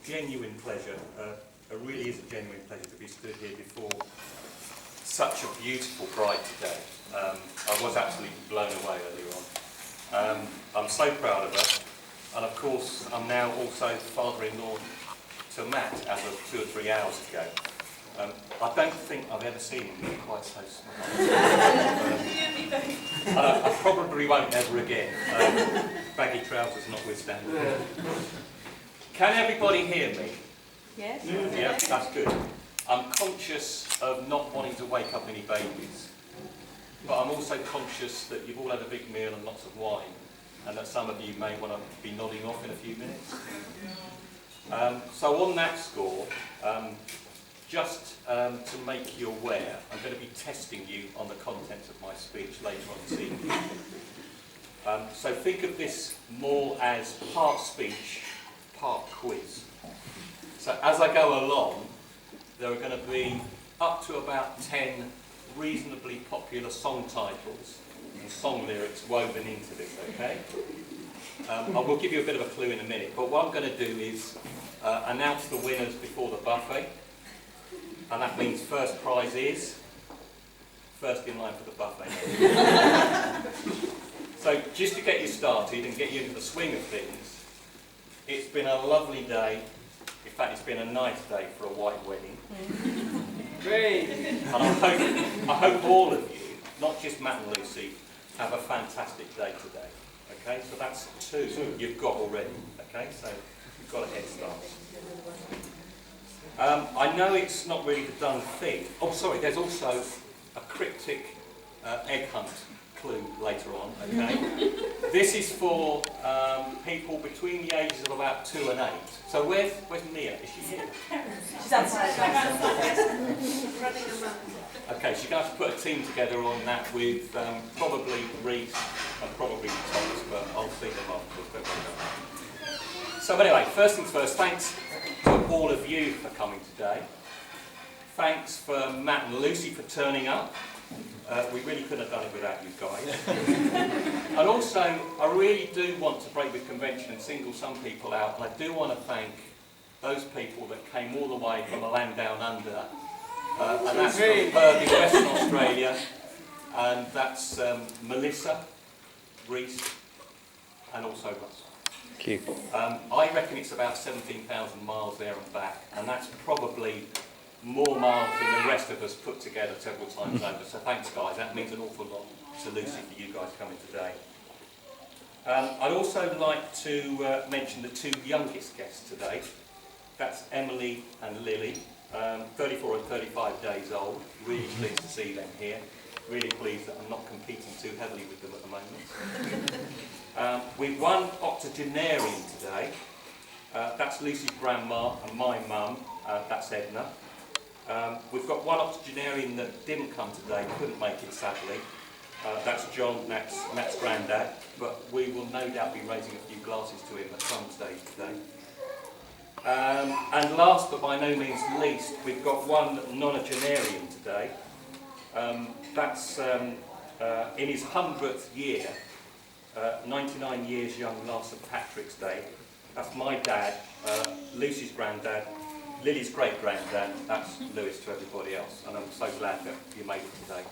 genuine pleasure. It really is a genuine pleasure to be stood here before such a beautiful bride today. I was absolutely blown away earlier on. I'm so proud of her, and of course I'm now also father-in-law to Matt as of 2 or 3 hours ago. I don't think I've ever seen him quite so smart. I probably won't ever again. Baggy trousers notwithstanding. Can everybody hear me? Yes. Yeah, that's good. I'm conscious of not wanting to wake up any babies, but I'm also conscious that you've all had a big meal and lots of wine, and that some of you may want to be nodding off in a few minutes. So on that score, just to make you aware, I'm going to be testing you on the contents of my speech later on this evening. So think of this more as part speech, part quiz. So as I go along, there are going to be up to about 10 reasonably popular song titles and song lyrics woven into this, okay? I will give you a bit of a clue in a minute, but what I'm going to do is announce the winners before the buffet, and that means first prize is first in line for the buffet. So just to get you started and get you into the swing of things, it's been a lovely day. In fact, it's been a nice day for a white wedding. Great! And I hope all of you, not just Matt and Lucy, have a fantastic day today. Okay, so that's 2 you've got already. Okay, so you've got a head start. I know it's not really the done thing. Oh, sorry, there's also a cryptic egg hunt clue later on. Okay, this is for people between the ages of about 2 and 8. So where's Mia? Is she here? She's outside. Running around. Okay, so you're going to have to put a team together on that with probably Reese and probably Thomas, but I'll see them afterwards. Don't worry about that. So anyway, first things first, thanks to all of you for coming today. Thanks for Matt and Lucy for turning up. We really couldn't have done it without you guys. And also, I really do want to break with convention and single some people out, and I do want to thank those people that came all the way from a land down under. And that's from Perth in Western Australia, and that's Melissa, Reese, and also Russ. Thank you. I reckon it's about 17,000 miles there and back, and that's probably more miles than the rest of us put together several times over. So thanks, guys. That means an awful lot to Lucy for you guys coming today. I'd also like to mention the 2 youngest guests today. That's Emily and Lily. 34 and 35 days old. Really pleased to see them here. Really pleased that I'm not competing too heavily with them at the moment. We've one octogenarian today. That's Lucy's grandma and my mum. That's Edna. We've got one octogenarian that didn't come today, couldn't make it sadly. That's John, Matt's granddad. But we will no doubt be raising a few glasses to him at some stage today. And last but by no means least, we've got one nonagenarian today. That's in his 100th year, 99 years young last St Patrick's Day. That's my dad, Lucy's granddad, Lily's great-granddad. That's Lewis to everybody else, and I'm so glad that you made it today.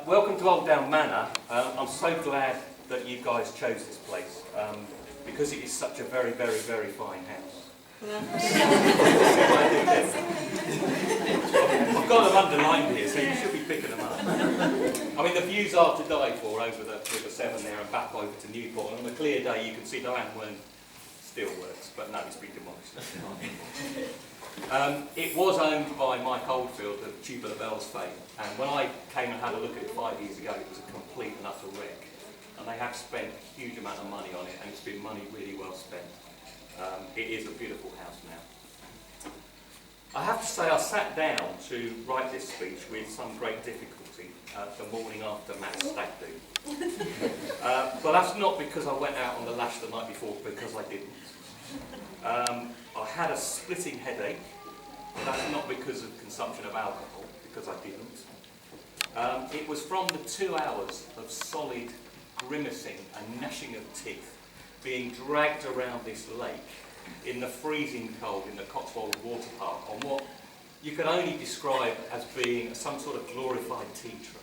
Welcome to Old Down Manor. I'm so glad that you guys chose this place. Because it is such a very, very, very fine house. I've got them underlined here, so you should be picking them up. I mean, the views are to die for over the River Severn there and back over to Newport. And on a clear day, you can see the Lantworm steelworks, but no, it's been demolished. It was owned by Mike Oldfield of Tubular Bells fame, and when I came and had a look at it 5 years ago, it was a complete and utter wreck. And they have spent a huge amount of money on it, and it's been money really well spent. It is a beautiful house now. I have to say I sat down to write this speech with some great difficulty the morning after Matt's stag do. But that's not because I went out on the lash the night before, because I didn't. I had a splitting headache. That's not because of consumption of alcohol, because I didn't. It was from the 2 hours of solid grimacing and gnashing of teeth, being dragged around this lake in the freezing cold in the Cotswold Water Park on what you can only describe as being some sort of glorified tea tray.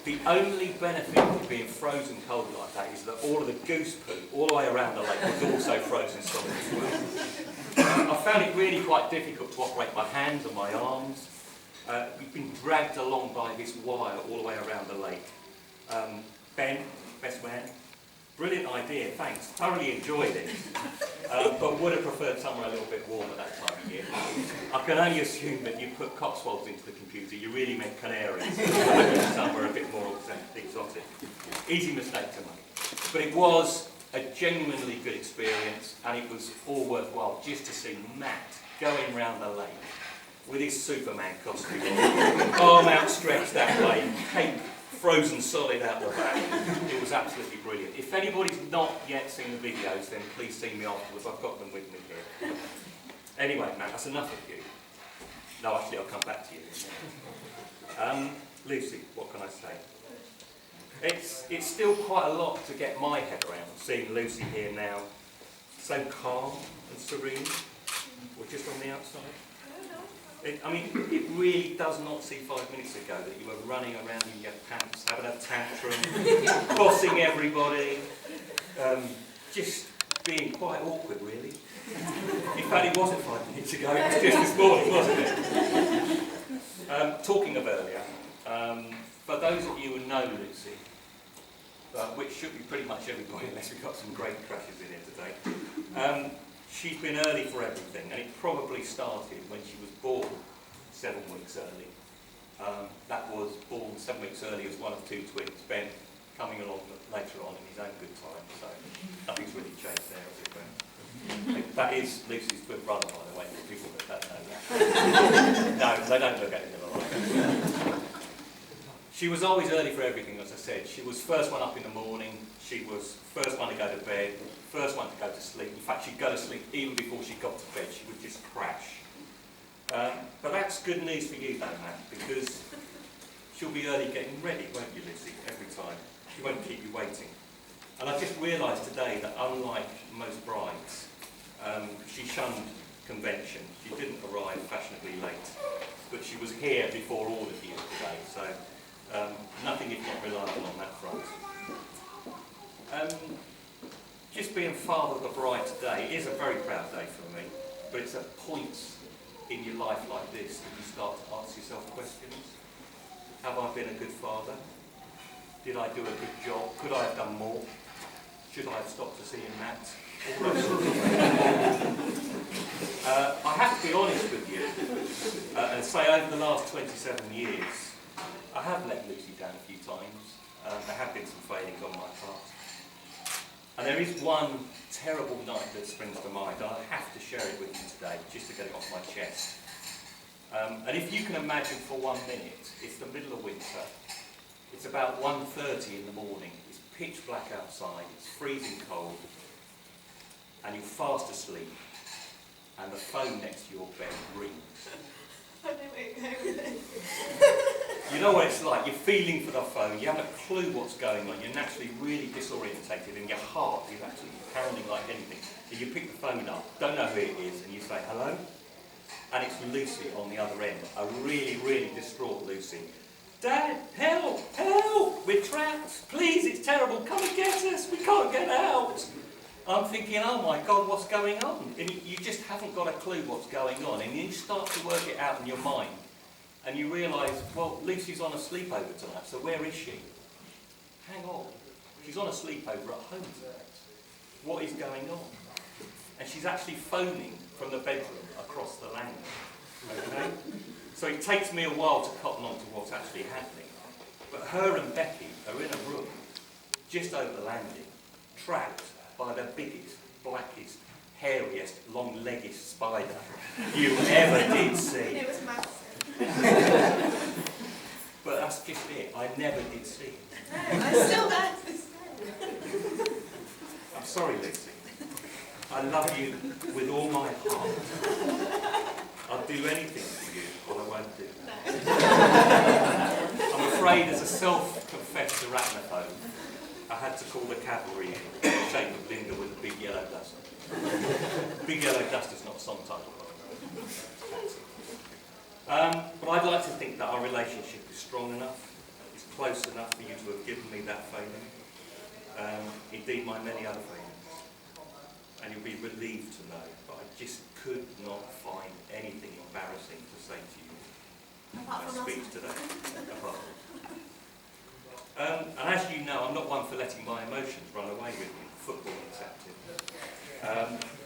The only benefit of being frozen cold like that is that all of the goose poo all the way around the lake was also frozen solid as well. I found it really quite difficult to operate my hands and my arms. We've been dragged along by this wire all the way around the lake. Ben, best man, brilliant idea, thanks. Thoroughly enjoyed it, but would have preferred somewhere a little bit warmer that time of year. I can only assume that you put Cotswolds into the computer, you really meant Canaries, somewhere a bit more exotic. Easy mistake to make. But it was a genuinely good experience, and it was all worthwhile just to see Matt going round the lake with his Superman costume on, arm outstretched that way, cape frozen solid out the back. It was absolutely brilliant. If anybody's not yet seen the videos, then please see me afterwards. I've got them with me here. Anyway, Matt, that's enough of you. No, actually, I'll come back to you. Lucy, what can I say? It's still quite a lot to get my head around, seeing Lucy here now, so calm and serene. We're just on the outside. It really does not seem 5 minutes ago that you were running around in your pants, having a tantrum, bossing everybody, just being quite awkward, really. In fact, it wasn't 5 minutes ago, it was just this morning, wasn't it? Talking of earlier, for those of you who know Lucy, which should be pretty much everybody unless we've got some great crashes in here today, she's been early for everything, and it probably started when she was born 7 weeks early. That was born 7 weeks early as one of 2 twins, Ben coming along later on in his own good time, so nothing's really changed there, has it, Ben? That is Lucy's twin brother, by the way, for people that don't know that. No, they don't look anything alike. She was always early for everything, as I said. She was first one up in the morning, she was first one to go to bed, first one to go to sleep. In fact, she'd go to sleep even before she got to bed. She would just crash. But that's good news for you, though, Matt, because she'll be early getting ready, won't you, Lucy, every time. She won't keep you waiting. And I just realised today that unlike most brides, she shunned convention. She didn't arrive fashionably late, but she was here before all of you today, so nothing if not reliable on that front. Just being father of the bride today is a very proud day for me, but it's at points in your life like this that you start to ask yourself questions. Have I been a good father? Did I do a good job? Could I have done more? Should I have stopped to see him, Matt? All those sorts of things. I have to be honest with you and say over the last 27 years, I have let Lucy down a few times. There have been some failings on my part. And there is one terrible night that springs to mind. I have to share it with you today, just to get it off my chest. And if you can imagine for 1 minute, it's the middle of winter. It's about 1:30 in the morning. It's pitch black outside. It's freezing cold. And you're fast asleep. And the phone next to your bed rings. I know where you're going with it. You know what it's like, you're feeling for the phone, you haven't a clue what's going on, you're naturally really disorientated and your heart is actually pounding like anything. So you pick the phone up, don't know who it is, and you say, hello? And it's Lucy on the other end, a really, really distraught Lucy. Dad, help, help, we're trapped, please, it's terrible, come and get us, we can't get out. I'm thinking, oh my God, what's going on? And you just haven't got a clue what's going on, and you start to work it out in your mind. And you realise, well, Lucy's on a sleepover tonight, so where is she? Hang on, she's on a sleepover at home tonight. What is going on? And she's actually phoning from the bedroom across the land. Okay? So it takes me a while to cotton on to what's actually happening. But her and Becky are in a room, just over the landing, trapped by the biggest, blackest, hairiest, long-legged spider you ever did see. It was massive. But that's just it. I never did see it. No, I'm still there to this day. I'm sorry, Lucy. I love you with all my heart. I'll do anything for you, but I won't do that. I'm afraid as a self-confessed arachnophobe, I had to call the cavalry in, in the shape of Linda with a big yellow duster. Big Yellow Duster's not a song title. But I'd like to think that our relationship is strong enough, is close enough for you to have given me that failing. Indeed, my many other failings. And you'll be relieved to know, but I just could not find anything embarrassing to say to you in my speech today. And as you know, I'm not one for letting my emotions run away with me, football excepted.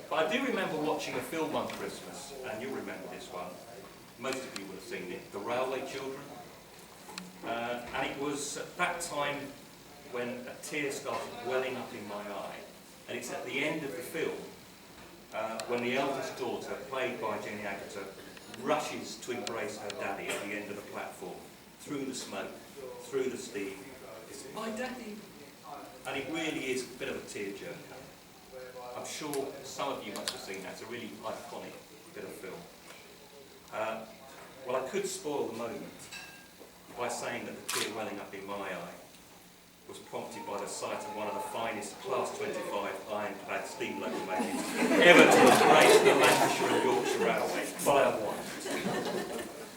But I do remember watching a film one Christmas, and you'll remember this one. Most of you would have seen it, The Railway Children. And it was at that time when a tear started welling up in my eye. And it's at the end of the film when the eldest daughter, played by Jenny Agutter, rushes to embrace her daddy at the end of the platform, through the smoke, through the steam. It's my daddy. And it really is a bit of a tearjerker. I'm sure some of you must have seen that. It's a really iconic bit of film. Well, I could spoil the moment by saying that the tear welling up in my eye was prompted by the sight of one of the finest Class 25 ironclad steam locomotives ever to have graced the Lancashire and Yorkshire Railway by a while.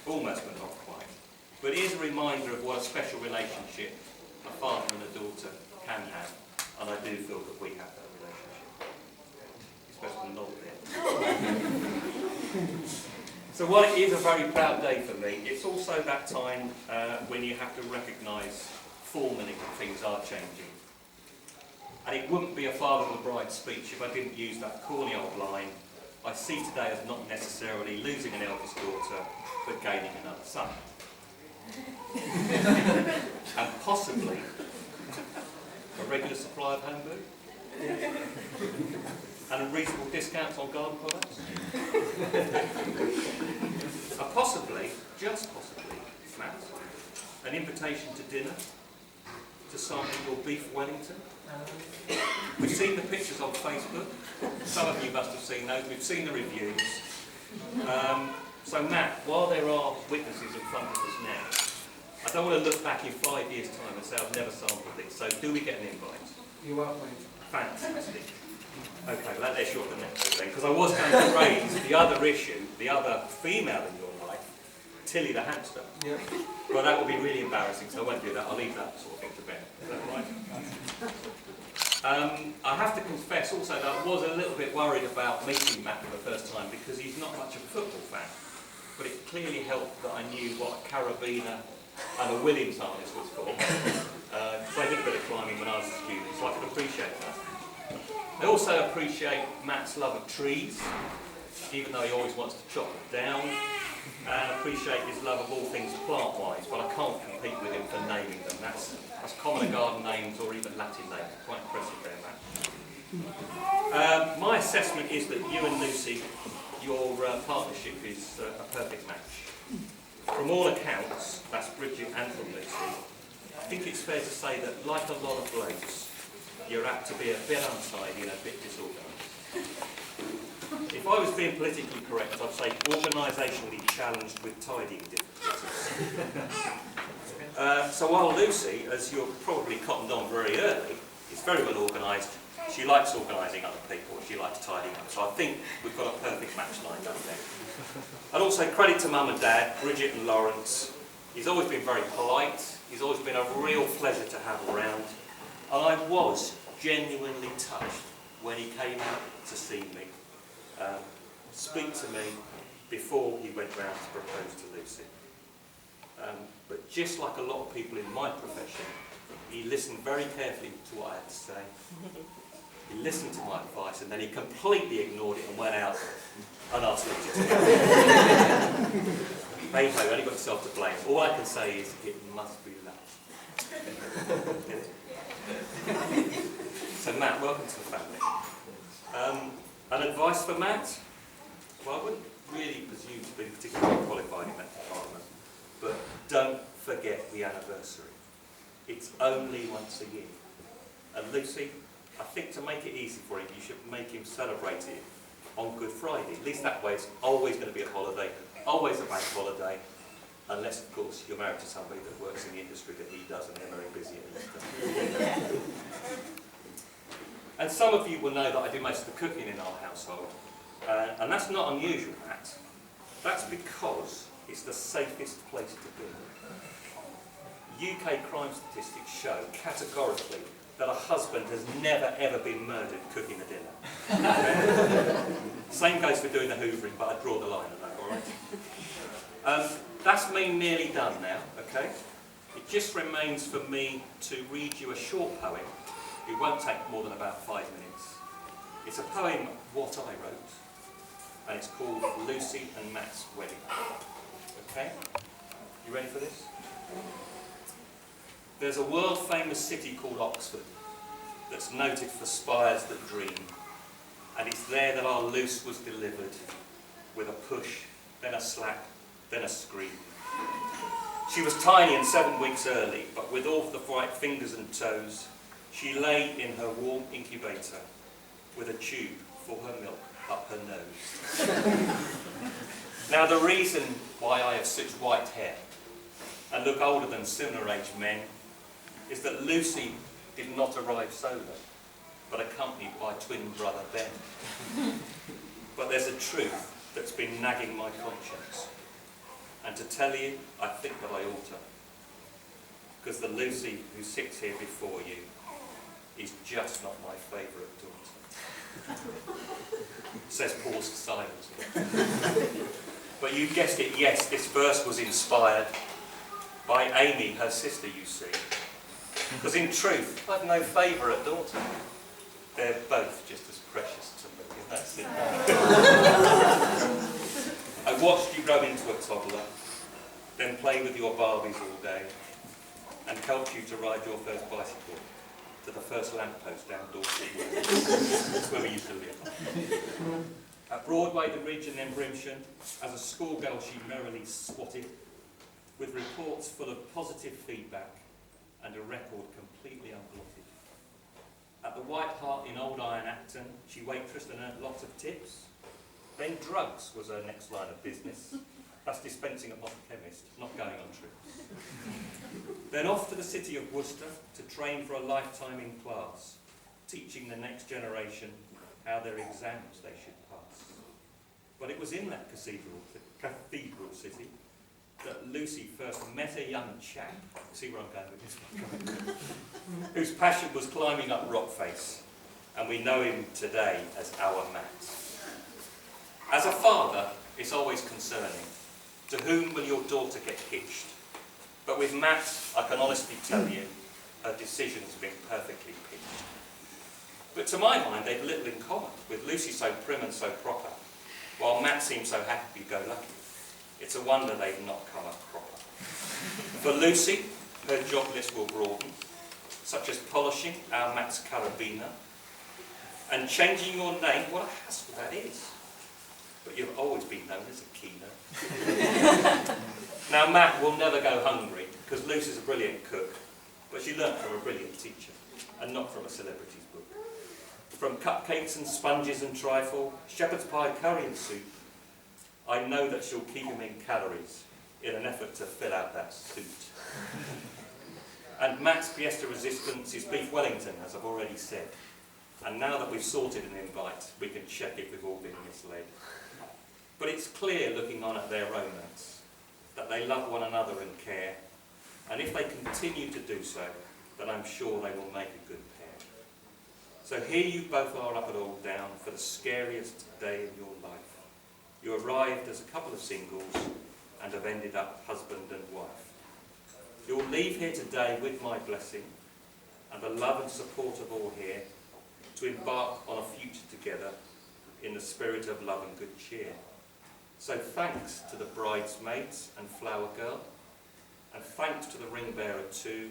Almost, but not quite. But it is a reminder of what a special relationship a father and a daughter can have, and I do feel that we have that relationship. Especially not there. So while it is a very proud day for me, it's also that time when you have to recognise formally that things are changing. And it wouldn't be a father of the bride speech if I didn't use that corny old line, I see today as not necessarily losing an eldest daughter, but gaining another son. And possibly a regular supply of home food. And reasonable discounts on garden products. And possibly, just possibly, Matt, an invitation to dinner to sample your beef Wellington. We've seen the pictures on Facebook. Some of you must have seen those. We've seen the reviews. So Matt, while there are witnesses in front of us now, I don't want to look back in 5 years' time and say I've never sampled it. So do we get an invite? You're welcome. Fantastic. Okay, well, that's short the next bit then, because I was going to raise the other issue, the other female in your life, Tilly the hamster. Yeah. Well, that would be really embarrassing, so I won't do that. I'll leave that sort of thing to Ben. Is that right? I have to confess also that I was a little bit worried about meeting Matt for the first time because he's not much of a football fan. But it clearly helped that I knew what a carabiner and a Williams harness was for. So I did a bit of climbing when I was a student, so I can appreciate that. I also appreciate Matt's love of trees, even though he always wants to chop them down, and appreciate his love of all things plant-wise, but I can't compete with him for naming them. That's common garden names or even Latin names. Quite impressive there, Matt. My assessment is that you and Lucy, your partnership is a perfect match. From all accounts, that's Bridget and from Lucy, I think it's fair to say that, like a lot of blokes, you're apt to be a bit untidy and a bit disorganised. If I was being politically correct, I'd say organisationally challenged with tidying difficulties. So while Lucy, as you're probably cottoned on very early, is very well organised, she likes organising other people, she likes tidying up. So I think we've got a perfect match lined up there. And also credit to Mum and Dad, Bridget and Lawrence. He's always been very polite, he's always been a real pleasure to have around. And I was genuinely touched when he came out to see me, speak to me before he went round to propose to Lucy. But just like a lot of people in my profession, he listened very carefully to what I had to say. He listened to my advice and then he completely ignored it and went out and asked me to do it. Hey ho, only got yourself to blame. All I can say is it must be love. So Matt, welcome to the family. An advice for Matt? Well, I wouldn't really presume to be particularly qualified in that department, but don't forget the anniversary. It's only once a year. And Lucy, I think to make it easy for him, you should make him celebrate it on Good Friday. At least that way it's always going to be a holiday, always a bank holiday, Unless, of course, you're married to somebody that works in the industry that he does and they're very busy at Easter. And some of you will know that I do most of the cooking in our household. And that's not unusual, Matt. That's because it's the safest place to be. UK crime statistics show categorically that a husband has never ever been murdered cooking a dinner. Same goes for doing the hoovering, but I draw the line at that, alright? That's me nearly done now, okay? It just remains for me to read you a short poem. It won't take more than about 5 minutes. It's a poem what I wrote, and it's called Lucy and Matt's Wedding. Okay? You ready for this? There's a world-famous city called Oxford that's noted for spires that dream, and it's there that our Luce was delivered, with a push, then a slap, then a scream. She was tiny and 7 weeks early, but with all the bright fingers and toes, she lay in her warm incubator with a tube for her milk up her nose. Now the reason why I have such white hair and look older than similar-aged men is that Lucy did not arrive solo, but accompanied by twin brother Ben. But there's a truth that's been nagging my conscience, and to tell you, I think that I ought to, because the Lucy who sits here before you is just not my favourite daughter. Says paused silence. But you guessed it, yes, this verse was inspired by Amy, her sister, you see. Because in truth, I've no favourite daughter. They're both just as precious to me, that's it. I watched you grow into a toddler, then play with your Barbies all day, and helped you to ride your first bicycle to the first lamppost down Dorset Road. That's where we used to live. At Broadway, the Ridge and then Brimsham, as a schoolgirl she merrily swatted, with reports full of positive feedback and a record completely unblotted. At the White Hart in Old Iron Acton, she waitressed and earned lots of tips. Then drugs was her next line of business. That's dispensing at the chemist, not going on trips. Then off to the city of Worcester to train for a lifetime in class, teaching the next generation how their exams they should pass. But it was in that cathedral city that Lucy first met a young chap, see where I'm going with this one, whose passion was climbing up Rockface, and we know him today as our Matt. As a father, it's always concerning. To whom will your daughter get hitched? But with Matt, I can honestly tell you, her decision's been perfectly pitched. But to my mind, they've little in common, with Lucy so prim and so proper, while Matt seems so happy-go-lucky. It's a wonder they've not come up proper. For Lucy, her job list will broaden, such as polishing our Matt's carabiner, and changing your name, what a hassle that is. But you've always been known as a keynote. Now Matt will never go hungry, because Lucy's a brilliant cook, but she learnt from a brilliant teacher, and not from a celebrity's book. From cupcakes and sponges and trifle, shepherd's pie, curry and soup, I know that she'll keep him in calories in an effort to fill out that suit. And Matt's pièce de resistance is beef Wellington, as I've already said. And now that we've sorted an invite, we can check if we've all been misled. But it's clear, looking on at their romance, that they love one another and care. And if they continue to do so, then I'm sure they will make a good pair. So here you both are up at Old Down for the scariest day of your life. You arrived as a couple of singles and have ended up husband and wife. You'll leave here today with my blessing and the love and support of all here to embark on a future together in the spirit of love and good cheer. So thanks to the bridesmaids and flower girl, and thanks to the ring bearer too,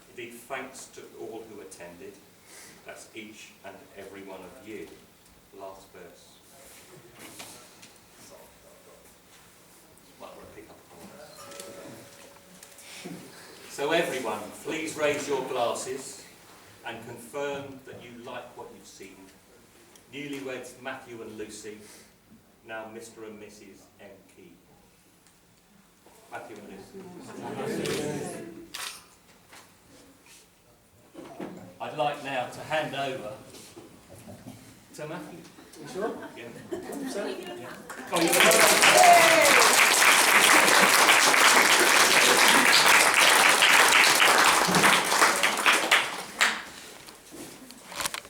indeed thanks to all who attended. That's each and every one of you. Last verse. Might want to pick up on that. So everyone, please raise your glasses and confirm that you like what you've seen. Newlyweds Matthew and Lucy, now Mr. and Mrs. M. Key. Matthew and Liz. I'd like now to hand over to Matthew. You sure? Yeah. So, Oh, you